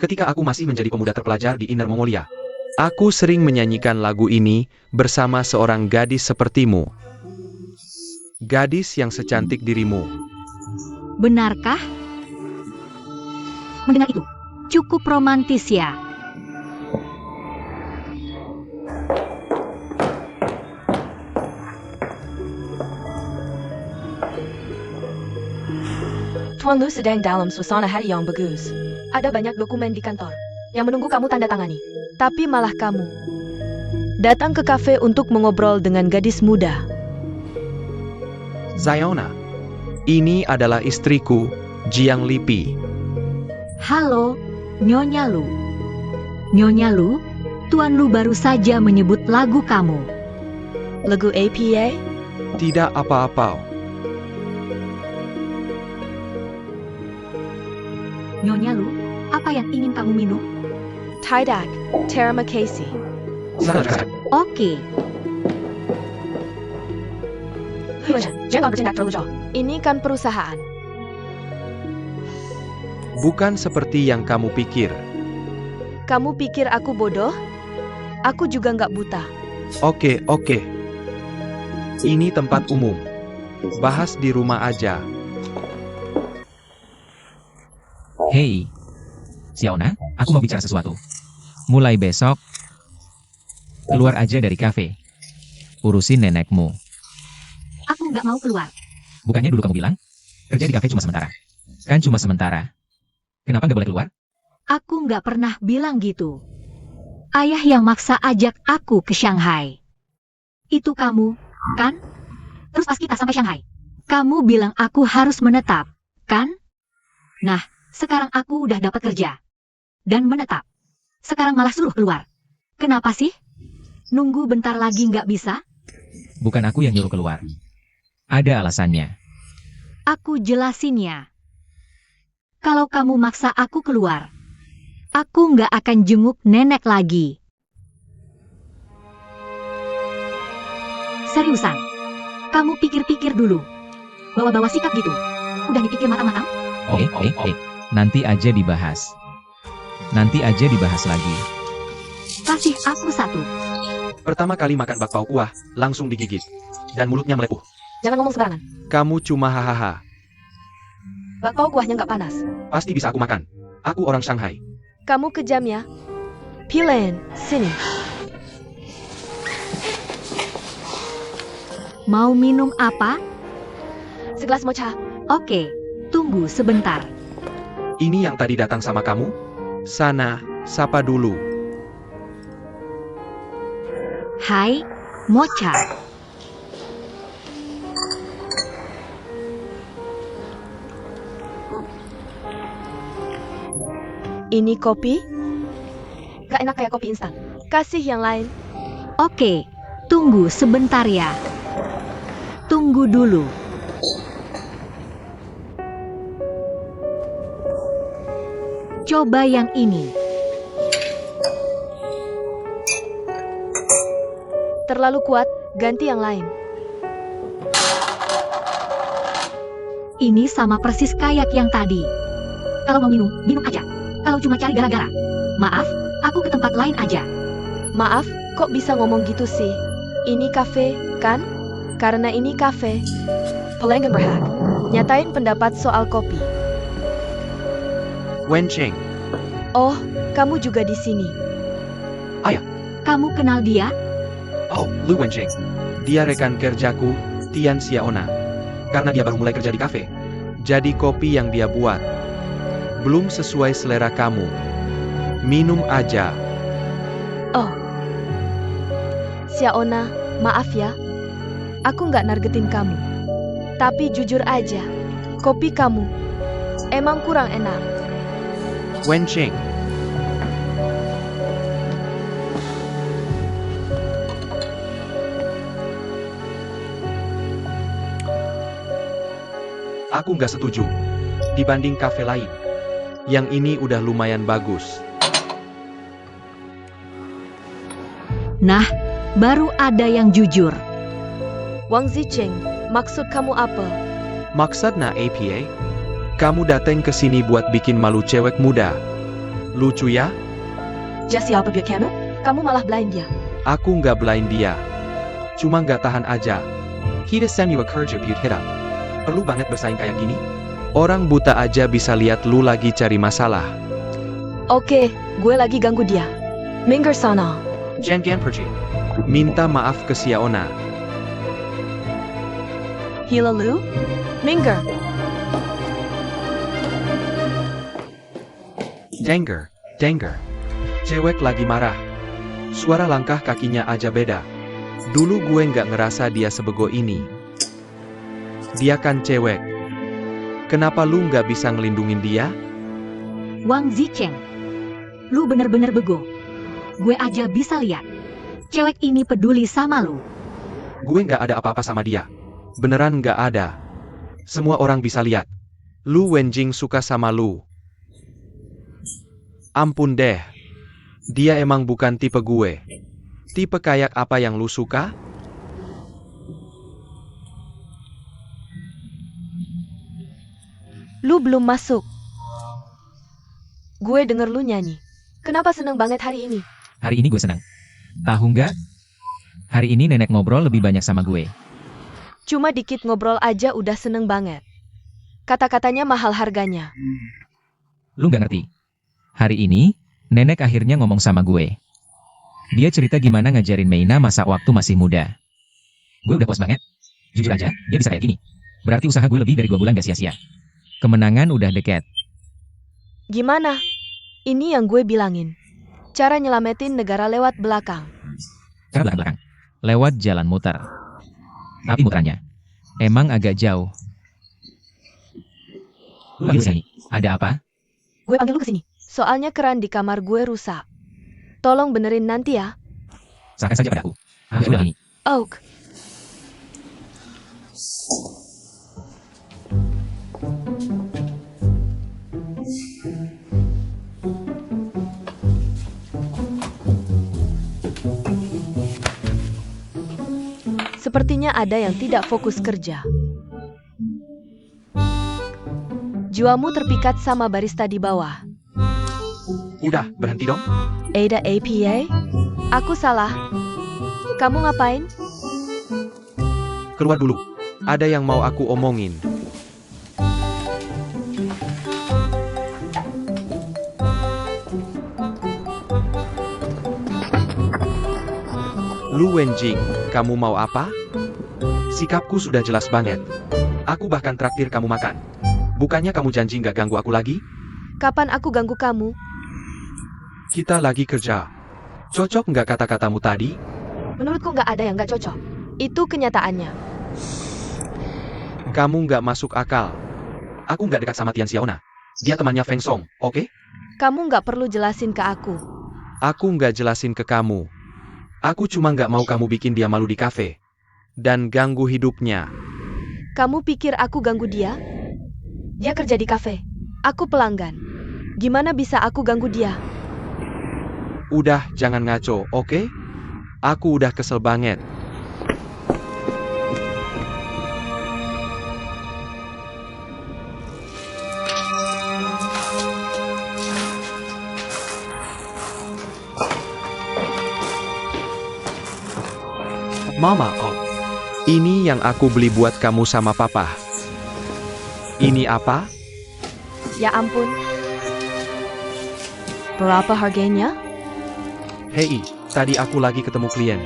ketika aku masih menjadi pemuda terpelajar di Inner Mongolia, aku sering menyanyikan lagu ini bersama seorang gadis sepertimu. Gadis yang secantik dirimu. Benarkah? Mendengar itu, cukup romantis ya. Tuan Lu sedang dalam suasana hari yang bagus. Ada banyak dokumen di kantor yang menunggu kamu tanda tangani. Tapi malah kamu datang ke kafe untuk mengobrol dengan gadis muda. Xiaona, ini adalah istriku, Jiang Lipi. Halo, Nyonya Lu. Nyonya Lu, Tuan Lu baru saja menyebut lagu kamu. Lagu APA? Tidak apa-apa. Nyonya Lu, apa yang ingin kamu minum? Tidak, terima kasih. Oke, Jangan bertindak terlalu jauh. Ini kan perusahaan. Bukan seperti yang kamu pikir. Kamu pikir aku bodoh? Aku juga nggak buta. Oke. Ini tempat umum. Bahas di rumah aja. Hei, Xiaona, aku mau bicara sesuatu. Mulai besok, keluar aja dari kafe. Urusin nenekmu. nggak mau keluar. Bukannya dulu kamu bilang, kerja di kafe cuma sementara. Kan cuma sementara. Kenapa nggak boleh keluar? Aku nggak pernah bilang gitu. Ayah yang maksa ajak aku ke Shanghai. Itu kamu, kan? Terus pas kita sampai Shanghai, kamu bilang aku harus menetap, kan? Nah, sekarang aku udah dapat kerja. Dan menetap. Sekarang malah suruh keluar. Kenapa sih? Nunggu bentar lagi nggak bisa? Bukan aku yang nyuruh keluar. Ada alasannya. Aku jelasin ya. Kalau kamu maksa aku keluar, aku nggak akan jenguk nenek lagi. Seriusan, kamu pikir-pikir dulu. Bawa-bawa sikap gitu. Udah dipikir matang-matang? Oke. Nanti aja dibahas. Nanti aja dibahas lagi. Kasih aku satu. Pertama kali makan bakpao kuah, langsung digigit. Dan mulutnya melepuh. Jangan ngomong sembarangan. Kamu cuma hahaha. Bakpao kuahnya nggak panas. Pasti bisa aku makan. Aku orang Shanghai. Kamu kejam ya. Pilen, sini. Mau minum apa? Segelas mocha. Oke, tunggu sebentar. Ini yang tadi datang sama kamu? Sana, sapa dulu. Hai, Mocha. Ini kopi? Gak enak kayak kopi instan. Kasih yang lain. Oke, tunggu sebentar ya. Tunggu dulu. Coba yang ini. Terlalu kuat, ganti yang lain. Ini sama persis kayak yang tadi. Kalau mau minum, minum aja. Kalau cuma cari gara-gara. Maaf, aku ke tempat lain aja. Maaf, kok bisa ngomong gitu sih? Ini kafe, kan? Karena ini kafe. Pelanggan berhak. Nyatain pendapat soal kopi. Wen Cheng. Oh, kamu juga di sini. Kamu kenal dia? Oh, Lu Wen Cheng. Dia rekan kerjaku, Tian Xiaona. Karena dia baru mulai kerja di kafe. Jadi kopi yang dia buat belum sesuai selera kamu. Minum aja. Oh. Xiaona, maaf ya. Aku nggak nargetin kamu. Tapi jujur aja, kopi kamu emang kurang enak. Wen Cheng. Aku nggak setuju. Dibanding kafe lain, yang ini udah lumayan bagus. Nah, baru ada yang jujur. Wang Zicheng, maksud kamu apa? Maksudnya APA? Kamu dateng ke sini buat bikin malu cewek muda. Lucu ya? Just siapa biar kamu? Kamu malah blind dia. Aku nggak blind dia. Cuma nggak tahan aja. Kita semua kerja buat hidup. Perlu banget bersaing kayak gini? Orang buta aja bisa lihat lu lagi cari masalah. Oke, gue lagi ganggu dia. Minggir sana. Jangan pergi. Minta maaf ke Xiaona. Hilalu? Minggir. Denger. Cewek lagi marah. Suara langkah kakinya aja beda. Dulu gue nggak ngerasa dia sebego ini. Dia kan cewek. Kenapa lu nggak bisa ngelindungin dia? Wang Zicheng. Lu bener-bener bego. Gue aja bisa lihat. Cewek ini peduli sama lu. Gue nggak ada apa-apa sama dia. Beneran nggak ada. Semua orang bisa lihat. Lu Wenjing suka sama lu. Ampun deh. Dia emang bukan tipe gue. Tipe kayak apa yang lu suka? Lu belum masuk. Gue denger lu nyanyi. Kenapa seneng banget hari ini? Hari ini gue senang. Tahu nggak? Hari ini nenek ngobrol lebih banyak sama gue. Cuma dikit ngobrol aja udah seneng banget. Kata-katanya mahal harganya. Lu nggak ngerti. Hari ini, nenek akhirnya ngomong sama gue. Dia cerita gimana ngajarin Meina masa waktu masih muda. Gue udah puas banget. Jujur aja, dia bisa kayak gini. Berarti usaha gue lebih dari 2 bulan gak sia-sia. Kemenangan udah dekat. Gimana? Ini yang gue bilangin. Cara nyelamatin negara lewat belakang. Cara belakang-belakang. Lewat jalan muter. Tapi muterannya emang agak jauh. Lu panggil sini. Ada apa? Gue panggil lu kesini. Soalnya keran di kamar gue rusak. Tolong benerin nanti ya. Serahkan saja padaku. Ya udah ini. Oak. Sepertinya ada yang tidak fokus kerja. Jiwamu terpikat sama barista di bawah. Udah, berhenti dong. Ada APA? Aku salah. Kamu ngapain? Keluar dulu. Ada yang mau aku omongin. Lu Wenjing, kamu mau apa? Sikapku sudah jelas banget. Aku bahkan traktir kamu makan. Bukannya kamu janji nggak ganggu aku lagi? Kapan aku ganggu kamu? Kita lagi kerja. Cocok nggak kata-katamu tadi? Menurutku nggak ada yang nggak cocok. Itu kenyataannya. Kamu nggak masuk akal. Aku nggak dekat sama Tian Xiaona. Dia temannya Feng Song, oke? Kamu nggak perlu jelasin ke aku. Aku nggak jelasin ke kamu. Aku cuma nggak mau kamu bikin dia malu di kafe. Dan ganggu hidupnya. Kamu pikir aku ganggu dia? Dia kerja di kafe. Aku pelanggan. Gimana bisa aku ganggu dia? Udah, jangan ngaco, oke? Aku udah kesel banget. Mama, oh. Ini yang aku beli buat kamu sama papa. Ini apa? Ya ampun. Berapa harganya? Hei, tadi aku lagi ketemu klien.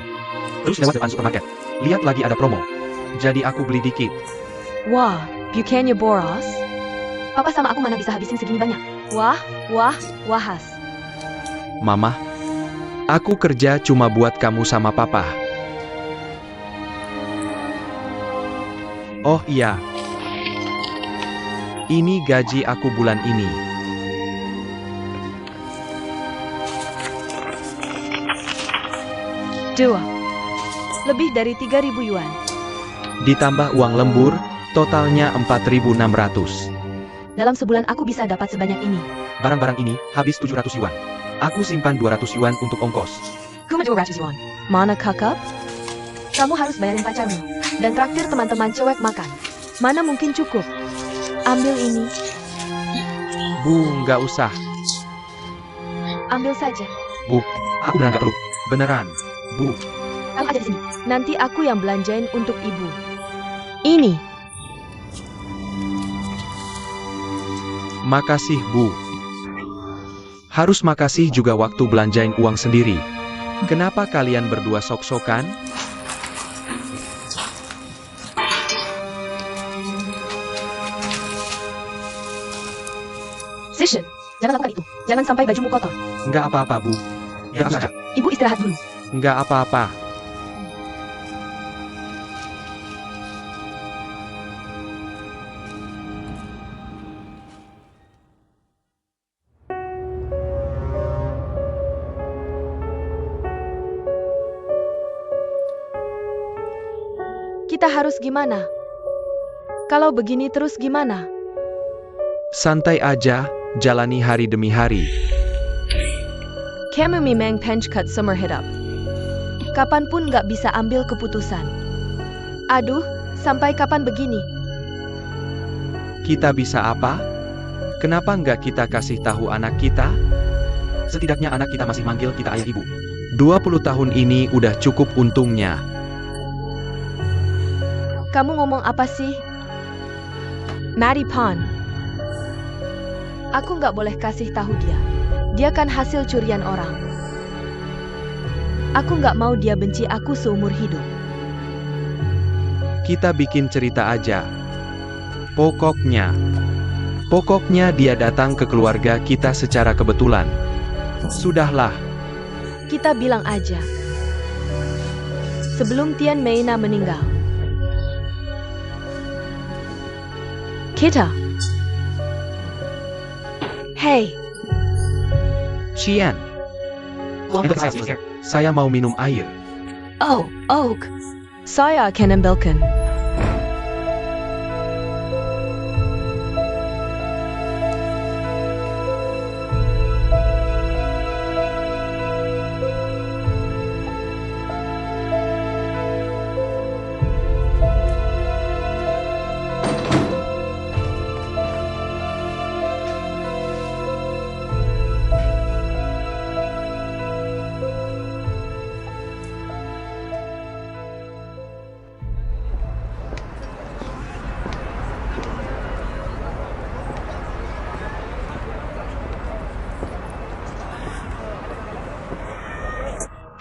Terus lewat depan supermarket. Lihat lagi ada promo. Jadi aku beli dikit. Wah, bukannya boros? Papa sama aku mana bisa habisin segini banyak? Wah, wahas. Mama, aku kerja cuma buat kamu sama papa. Oh iya. Ini gaji aku bulan ini. Dua. Lebih dari 3.000 yuan. Ditambah uang lembur, totalnya 4.600. Dalam sebulan aku bisa dapat sebanyak ini. Barang-barang ini habis 700 yuan. Aku simpan 200 yuan untuk ongkos. Cuma 200 yuan. Mana kakak? Kamu harus bayarin pacarmu. Dan traktir teman-teman cewek makan. Mana mungkin cukup? Ambil ini. Bu, nggak usah. Ambil saja. Bu, aku beneran nggak perlu. Beneran. Bu, Kamu aja di sini. Nanti aku yang belanjain untuk ibu. Ini. makasih Bu. Harus makasih juga waktu belanjain uang sendiri. Kenapa kalian berdua sok-sokan? Session. Jangan lakukan itu. Jangan sampai bajumu kotor. Nggak apa-apa Bu. Ya saja. Ibu istirahat dulu. Nggak apa-apa. Kita harus gimana? Kalau begini terus gimana? Santai aja, jalani hari demi hari. Kamu memang pencekat summer hidup. Kapanpun nggak bisa ambil keputusan. Aduh, sampai kapan begini? Kita bisa apa? Kenapa nggak kita kasih tahu anak kita? Setidaknya anak kita masih manggil kita ayah ibu. 20 tahun ini udah cukup untungnya. Kamu ngomong apa sih? Maddie Pan. Aku nggak boleh kasih tahu dia. Dia kan hasil curian orang. Aku nggak mau dia benci aku seumur hidup. Kita bikin cerita aja. Pokoknya dia datang ke keluarga kita secara kebetulan. Sudahlah, Kita bilang aja. Sebelum Tian Meina meninggal. Kita. Hey, Qian, saya mau minum air. oh, Oak. Saya akan ambilkan.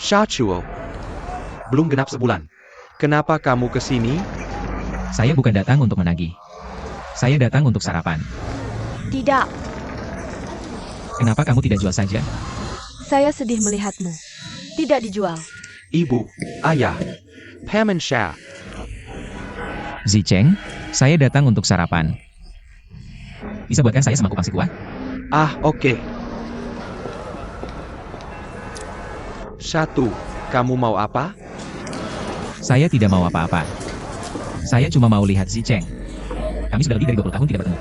Shachuo, belum genap sebulan. Kenapa kamu kesini? Saya bukan datang untuk menagih. Saya datang untuk sarapan. Tidak, Kenapa kamu tidak jual saja? saya sedih melihatmu. Tidak dijual. Ibu, ayah, Paman Sha. Zicheng, saya datang untuk sarapan. Bisa buatkan saya semangkuk pangsit kuah? Ah, oke. 1. Kamu mau apa? Saya tidak mau apa-apa. Saya cuma mau lihat Zicheng. Kami sudah lebih dari 20 tahun tidak bertemu.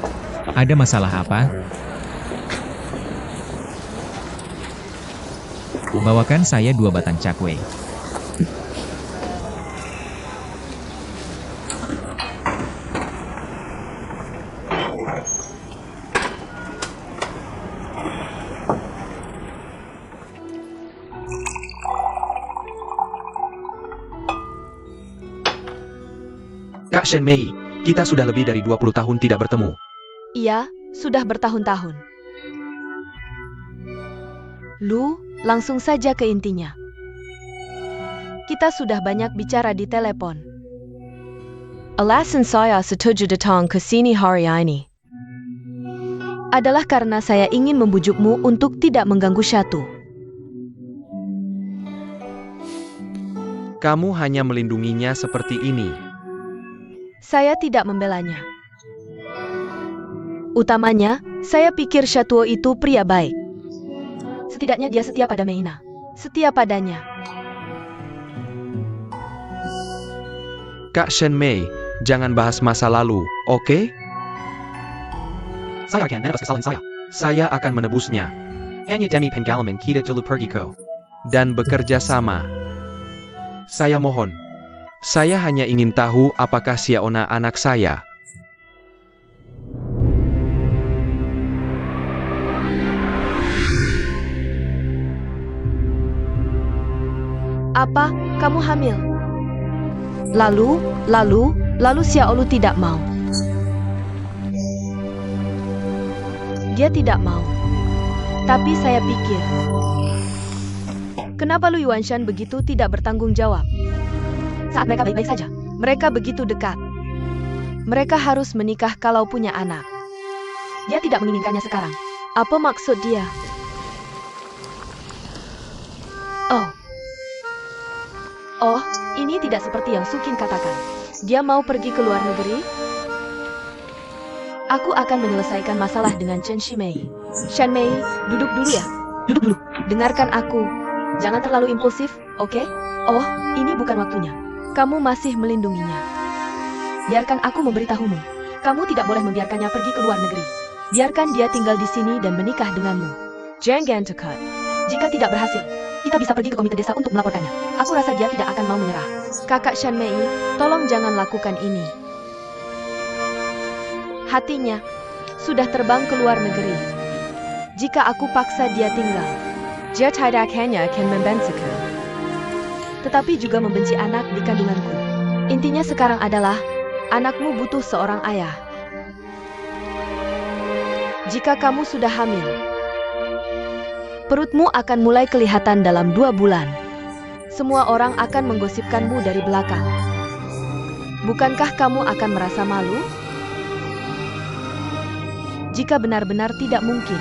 Ada masalah apa? Bawakan saya 2 batang cakwe. Kak Shen Mei, kita sudah lebih dari 20 tahun tidak bertemu. Iya, sudah bertahun-tahun. Lu, langsung saja ke intinya. Kita sudah banyak bicara di telepon. Alasan saya setuju datang ke sini hari ini adalah karena saya ingin membujukmu untuk tidak mengganggu Shatu. Kamu hanya melindunginya seperti ini. Saya tidak membelanya. Utamanya, saya pikir Shatuo itu pria baik. Setidaknya dia setia pada Meina. Setia padanya. Kak Shen Mei, jangan bahas masa lalu, oke? Saya akan menebus kesalahan saya. Saya akan menebusnya. Hanya demi pengalaman kita dulu pergiko. Dan bekerja sama. Saya mohon. Saya hanya ingin tahu apakah Xiaona anak saya. Apa, kamu hamil? Lalu Xiaolu tidak mau. Dia tidak mau. Tapi saya pikir, kenapa Lu Yuanshan begitu tidak bertanggung jawab? Saat mereka baik-baik saja, mereka begitu dekat. Mereka harus menikah kalau punya anak. Dia tidak menginginkannya sekarang. Apa maksud dia? Oh, ini tidak seperti yang Sukin katakan. Dia mau pergi ke luar negeri? Aku akan menyelesaikan masalah dengan Chen Shimei. Shan Mei, duduk dulu ya. Duduk dulu. Dengarkan aku. Jangan terlalu impulsif, oke? Oh, ini bukan waktunya. Kamu masih melindunginya. Biarkan aku memberitahumu. Kamu tidak boleh membiarkannya pergi ke luar negeri. Biarkan dia tinggal di sini dan menikah denganmu. Jangan dekat. Jika tidak berhasil, kita bisa pergi ke komite desa untuk melaporkannya. Aku rasa dia tidak akan mau menyerah. Kakak Shan Mei, tolong jangan lakukan ini. Hatinya sudah terbang ke luar negeri. Jika aku paksa dia tinggal, dia tidak hanya akan membensiku, tetapi juga membenci anak di kandunganku. Intinya sekarang adalah, anakmu butuh seorang ayah. Jika kamu sudah hamil, perutmu akan mulai kelihatan dalam 2 bulan. Semua orang akan menggosipkanmu dari belakang. Bukankah kamu akan merasa malu? Jika benar-benar tidak mungkin,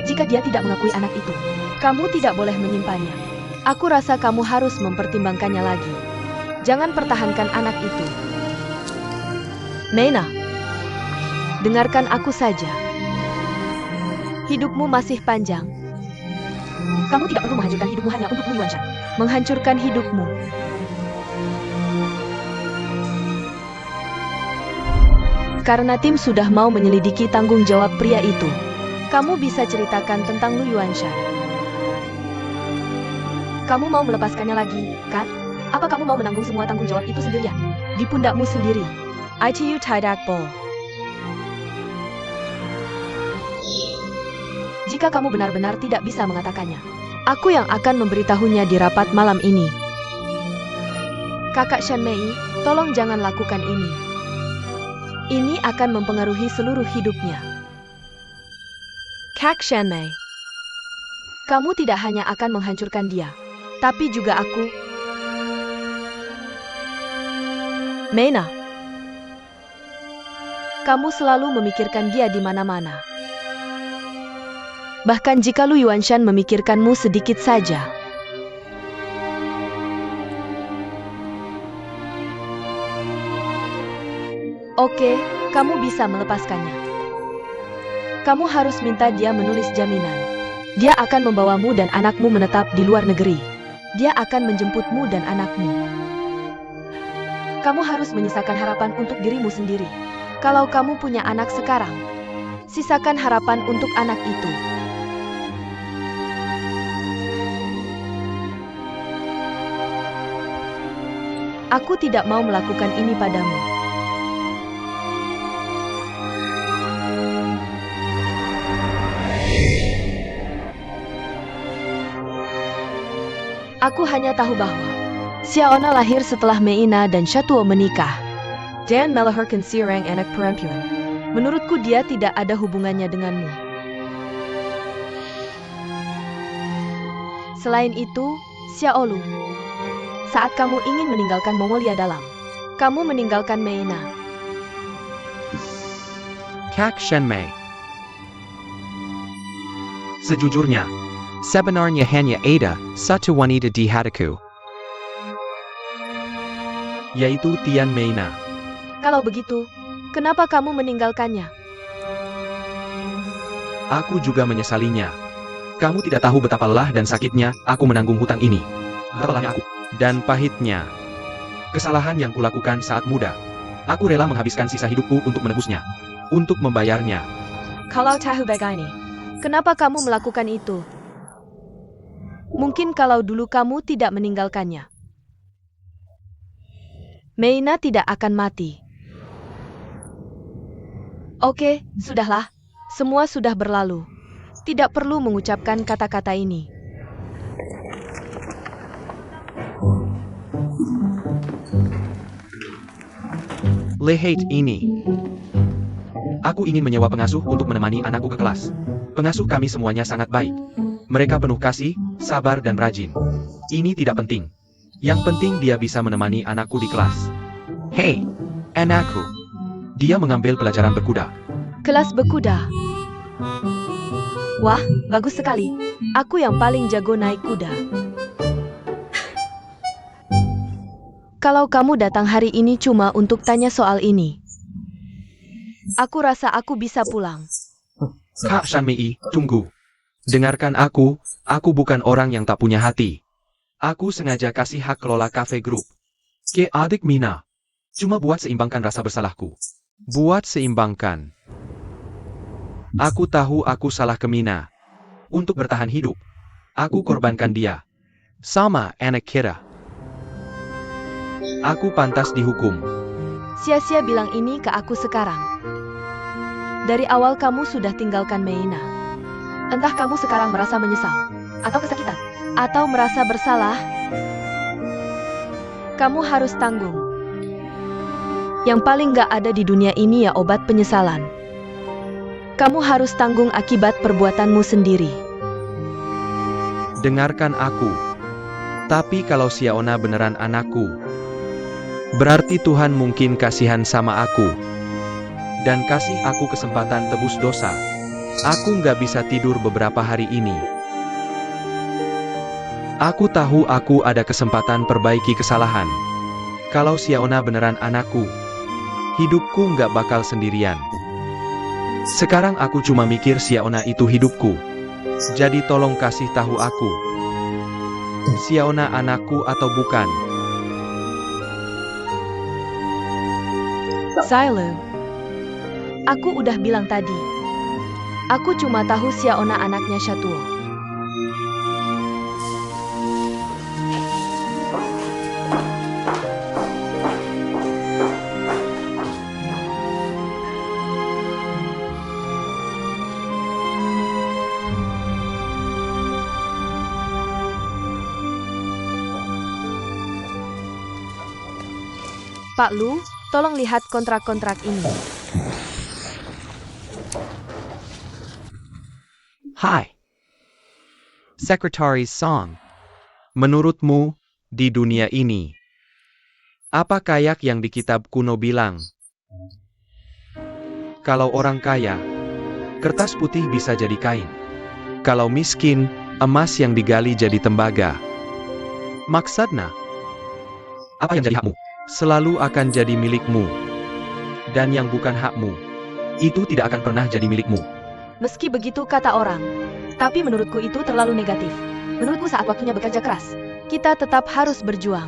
jika dia tidak mengakui anak itu, kamu tidak boleh menyimpannya. Aku rasa kamu harus mempertimbangkannya lagi. Jangan pertahankan anak itu. Meina, dengarkan aku saja. Hidupmu masih panjang. Kamu tidak perlu menghancurkan hidupmu hanya untuk Lu Yuanshan. Menghancurkan hidupmu. Karena tim sudah mau menyelidiki tanggung jawab pria itu. Kamu bisa ceritakan tentang Lu Yuanshan. Kamu mau melepaskannya lagi, kan? Apa kamu mau menanggung semua tanggung jawab itu sendirian? Di pundakmu sendiri. ITU Tidak Bol. Jika kamu benar-benar tidak bisa mengatakannya, Aku yang akan memberitahunya di rapat malam ini. Kakak Shan Mei, tolong jangan lakukan ini. Ini akan mempengaruhi seluruh hidupnya. Kak Shan Mei, kamu tidak hanya akan menghancurkan dia, tapi juga aku. Meina, kamu selalu memikirkan dia di mana-mana. Bahkan jika Lu Yuanshan memikirkanmu sedikit saja. Oke, kamu bisa melepaskannya. Kamu harus minta dia menulis jaminan. Dia akan membawamu dan anakmu menetap di luar negeri. Dia akan menjemputmu dan anakmu. Kamu harus menyisakan harapan untuk dirimu sendiri. Kalau kamu punya anak sekarang, sisakan harapan untuk anak itu. Aku tidak mau melakukan ini padamu. Aku hanya tahu bahwa Xiaona lahir setelah Meina dan Shatuo menikah. Dan melahirkan seorang anak perempuan. Menurutku dia tidak ada hubungannya denganmu. Selain itu, Xiaolu, saat kamu ingin meninggalkan Mongolia Dalam, kamu meninggalkan Meina. Kak Shan Mei. Sejujurnya, sebenarnya hanya ada satu wanita di hatiku, yaitu Tian Meina. Kalau begitu, kenapa kamu meninggalkannya? Aku juga menyesalinya. Kamu tidak tahu betapa lelah dan sakitnya aku menanggung hutang ini. Betapa lelahnya aku. Dan pahitnya. Kesalahan yang kulakukan saat muda. Aku rela menghabiskan sisa hidupku untuk menebusnya. Untuk membayarnya. Kalau tahu begini, kenapa kamu melakukan itu? Mungkin kalau dulu kamu tidak meninggalkannya, Meina tidak akan mati. Oke, sudahlah. Semua sudah berlalu. Tidak perlu mengucapkan kata-kata ini. Lihat ini. Aku ingin menyewa pengasuh untuk menemani anakku ke kelas. Pengasuh kami semuanya sangat baik. Mereka penuh kasih, sabar dan rajin. Ini tidak penting. Yang penting dia bisa menemani anakku di kelas. Hei, anakku. Dia mengambil pelajaran berkuda. Kelas berkuda. Wah, bagus sekali. Aku yang paling jago naik kuda. Kalau kamu datang hari ini cuma untuk tanya soal ini, aku rasa aku bisa pulang. Kak Shan Mei, tunggu. Dengarkan aku bukan orang yang tak punya hati. Aku sengaja kasih hak kelola cafe group ke adik Mina. Cuma buat seimbangkan rasa bersalahku. Buat seimbangkan. Aku tahu aku salah ke Mina. Untuk bertahan hidup, aku korbankan dia. Sama anak kita. Aku pantas dihukum. Sia-sia bilang ini ke aku sekarang. Dari awal kamu sudah tinggalkan Meina. Entah kamu sekarang merasa menyesal, atau kesakitan, atau merasa bersalah. Kamu harus tanggung. Yang paling gak ada di dunia ini ya obat penyesalan. Kamu harus tanggung akibat perbuatanmu sendiri. Dengarkan aku. Tapi kalau Xiaona beneran anakku, Berarti Tuhan mungkin kasihan sama aku. Dan kasih aku kesempatan tebus dosa. Aku nggak bisa tidur beberapa hari ini. Aku tahu aku ada kesempatan perbaiki kesalahan. Kalau Xiaona beneran anakku, hidupku nggak bakal sendirian. Sekarang aku cuma mikir Xiaona itu hidupku. Jadi tolong kasih tahu aku. Xiaona anakku atau bukan? Silo. Aku udah bilang tadi. Aku cuma tahu Xiaona anaknya Shatuo. Pak Lu, tolong lihat kontrak-kontrak ini. Hai. Secretary Song. Menurutmu, di dunia ini, apa kayak yang di kitab kuno bilang? Kalau orang kaya, kertas putih bisa jadi kain. Kalau miskin, emas yang digali jadi tembaga. Maksudnya, apa yang jadi hakmu, selalu akan jadi milikmu. Dan yang bukan hakmu, itu tidak akan pernah jadi milikmu. Meski begitu kata orang, tapi menurutku itu terlalu negatif. Menurutku saat waktunya bekerja keras, kita tetap harus berjuang.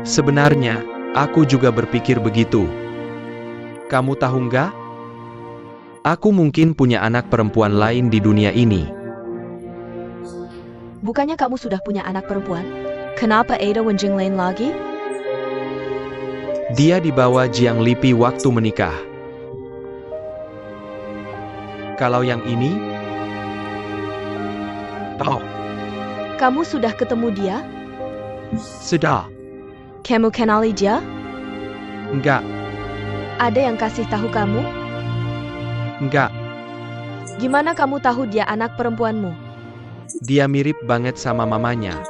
Sebenarnya, aku juga berpikir begitu. Kamu tahu nggak? Aku mungkin punya anak perempuan lain di dunia ini. Bukannya kamu sudah punya anak perempuan? Kenapa Ada Wenjing lain lagi? Dia dibawa Jiang Lipi waktu menikah. Kalau yang ini? Oh, Kamu sudah ketemu dia? sudah. Kamu kenali dia? Enggak, Ada yang kasih tahu kamu? enggak. Gimana kamu tahu dia anak perempuanmu? Dia mirip banget sama mamanya.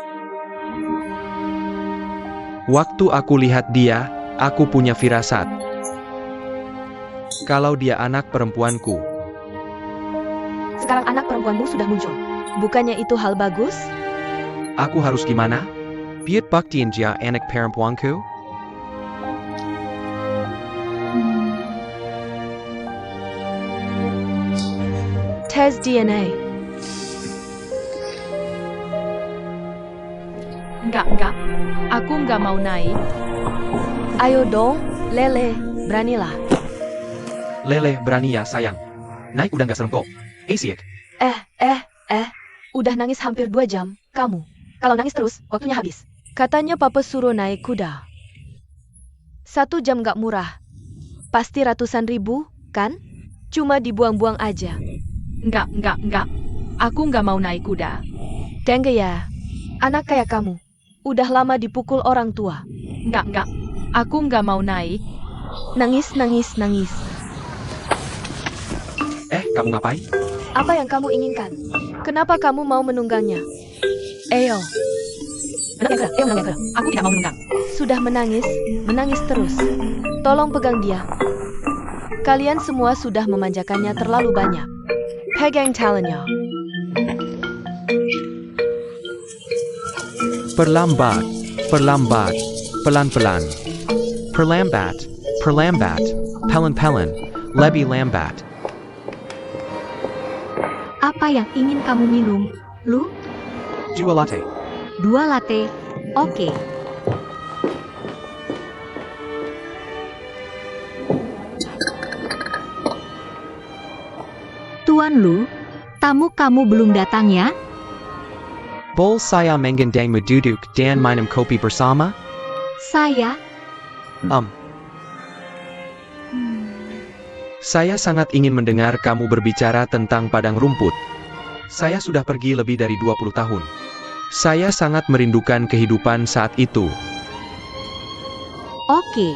Waktu aku lihat dia, aku punya firasat. Kalau dia anak perempuanku, Sekarang anak perempuanmu sudah muncul. Bukannya itu hal bagus? aku harus gimana? Piet baktiin dia anak perempuanku? Tes DNA. Enggak. Aku enggak mau naik. Ayo dong, Lele, beranilah. Lele, berani ya sayang. Naik udah nggak serem kok. Siak. Udah nangis hampir 2 jam, kamu. Kalau nangis terus, waktunya habis. Katanya papa suruh naik kuda. 1 jam gak murah. Pasti ratusan ribu, kan? Cuma dibuang-buang aja. Enggak. Aku enggak mau naik kuda. Dengge ya. Anak kayak kamu. Udah lama dipukul orang tua. Enggak. Aku enggak mau naik. Nangis. Kamu ngapain? Apa yang kamu inginkan? Kenapa kamu mau menunggangnya? Ayo. Menang. Aku tidak mau menunggang. Sudah menangis terus. Tolong pegang dia. Kalian semua sudah memanjakannya terlalu banyak. Pegang talonnya. Perlambat, pelan-pelan. Perlambat, pelan-pelan, lebih lambat. Apa yang ingin kamu minum, Lu? 2 latte. 2 latte. Oke. Tuan Lu, tamu kamu belum datang ya? Bol saya menggendang duduk dan minum kopi bersama? Saya? Saya sangat ingin mendengar kamu berbicara tentang padang rumput. Saya sudah pergi lebih dari 20 tahun. Saya sangat merindukan kehidupan saat itu. Oke.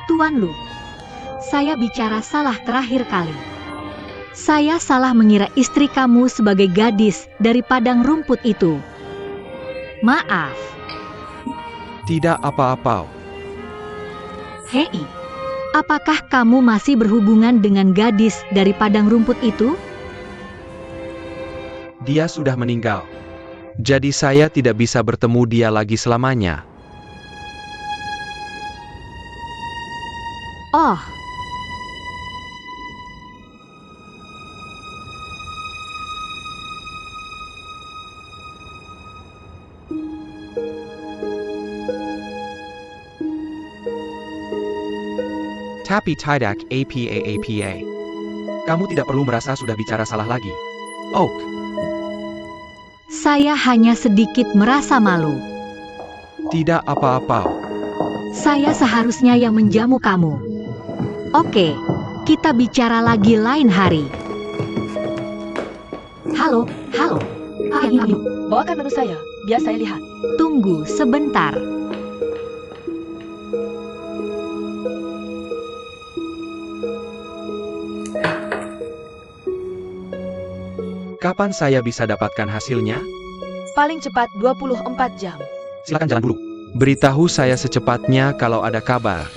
Tuan Lu, saya bicara salah terakhir kali. Saya salah mengira istri kamu sebagai gadis dari padang rumput itu. Maaf. Tidak apa-apa. Hei, apakah kamu masih berhubungan dengan gadis dari padang rumput itu? Dia sudah meninggal. Jadi saya tidak bisa bertemu dia lagi selamanya. Oh, Tapi tidak apa. Kamu tidak perlu merasa sudah bicara salah lagi. Oak, saya hanya sedikit merasa malu. tidak apa-apa. Saya seharusnya yang menjamu kamu. Oke, kita bicara lagi lain hari. Halo. Ini. Bawakan menu saya, biar saya lihat. Tunggu sebentar. Kapan saya bisa dapatkan hasilnya? Paling cepat 24 jam. Silakan jalan dulu. Beritahu saya secepatnya kalau ada kabar.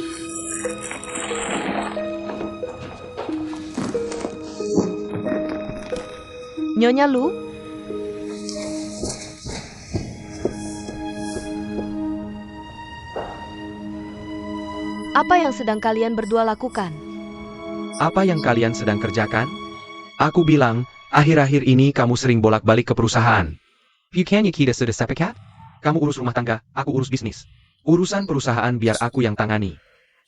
Nyonya Lu, apa yang sedang kalian berdua lakukan? Apa yang kalian sedang kerjakan? Aku bilang, akhir-akhir ini kamu sering bolak-balik ke perusahaan. Bukannya kita sudah sepakat? Kamu urus rumah tangga, aku urus bisnis. Urusan perusahaan biar aku yang tangani.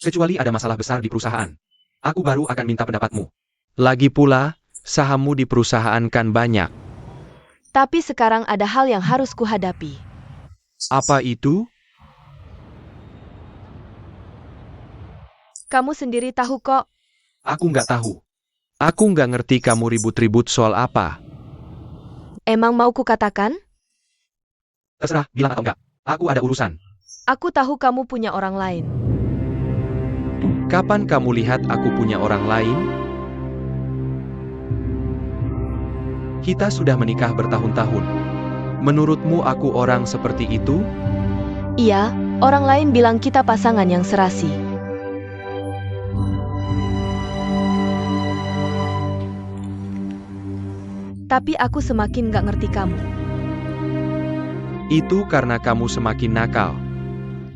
Kecuali ada masalah besar di perusahaan. Aku baru akan minta pendapatmu. Lagi pula, sahammu di perusahaan kan banyak. Tapi sekarang ada hal yang harus kuhadapi. Apa itu? Kamu sendiri tahu kok. Aku nggak tahu. Aku nggak ngerti kamu ribut-ribut soal apa. Emang mau kukatakan? Terserah, bilang atau enggak. Aku ada urusan. Aku tahu kamu punya orang lain. Kapan kamu lihat aku punya orang lain? Kita sudah menikah bertahun-tahun. Menurutmu aku orang seperti itu? Iya, orang lain bilang kita pasangan yang serasi. Tapi aku semakin gak ngerti kamu. Itu karena kamu semakin nakal.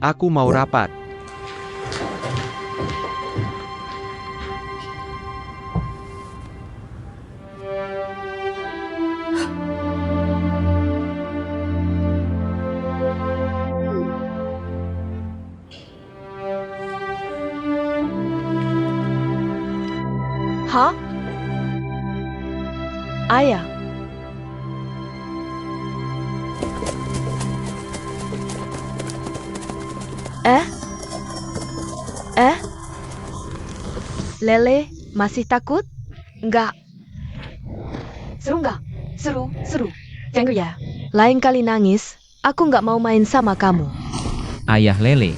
Aku mau rapat. Hah? Ayah. Lele, masih takut? Enggak. Seru enggak? Seru. Jangan ya. Lain kali nangis, aku enggak mau main sama kamu. Ayah Lele.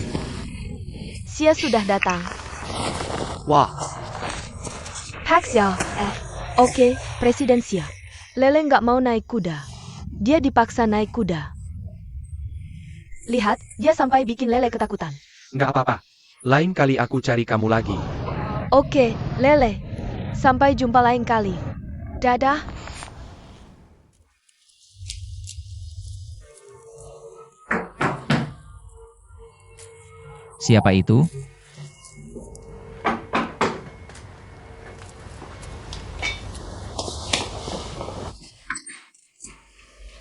Sia sudah datang. Wah, Hax ya. Oke, Presiden Sia. Lele enggak mau naik kuda. Dia dipaksa naik kuda. Lihat, dia sampai bikin Lele ketakutan. nggak apa-apa. Lain kali aku cari kamu lagi. Oke, Lele. Sampai jumpa lain kali. Dadah. Siapa itu?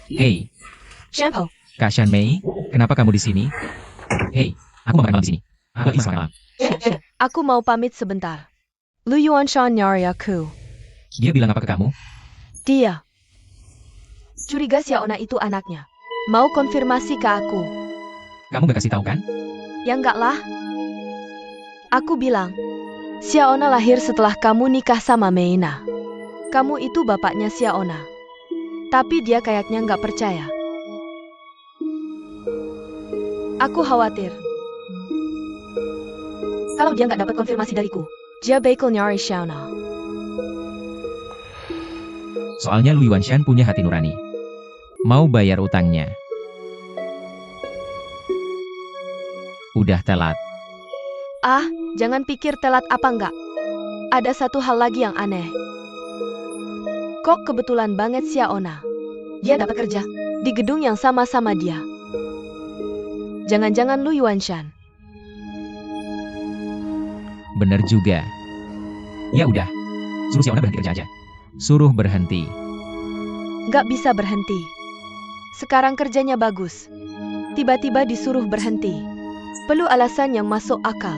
Hei, Shampoo. Kak Shan Mei, kenapa kamu di sini? Hei, aku mau makan malam di sini. Aku lagi makan malam. Aku mau pamit sebentar. Lu Yuan Shan nyari aku. Dia bilang apa ke kamu? Dia. Curiga Xiaona itu anaknya. Mau konfirmasi ke aku. Kamu gak kasih tahu kan? Ya enggak lah. Aku bilang, Xiaona lahir setelah kamu nikah sama Meina. Kamu itu bapaknya Xiaona. Tapi dia kayaknya nggak percaya. Aku khawatir. Kalau dia nggak dapat konfirmasi dariku, dia bakal nyari Xiaona. Soalnya Lu Yuanshan punya hati nurani. Mau bayar utangnya. Udah telat. Ah, jangan pikir telat apa enggak. Ada satu hal lagi yang aneh. Kok kebetulan banget Xiaona. Dia dapat kerja di gedung yang sama-sama dia. Jangan-jangan Lu Yuanshan. Bener juga. Ya udah. Suruh Xiaona berhenti kerja aja. Suruh berhenti. Nggak bisa berhenti. Sekarang kerjanya bagus. Tiba-tiba disuruh berhenti. Perlu alasan yang masuk akal.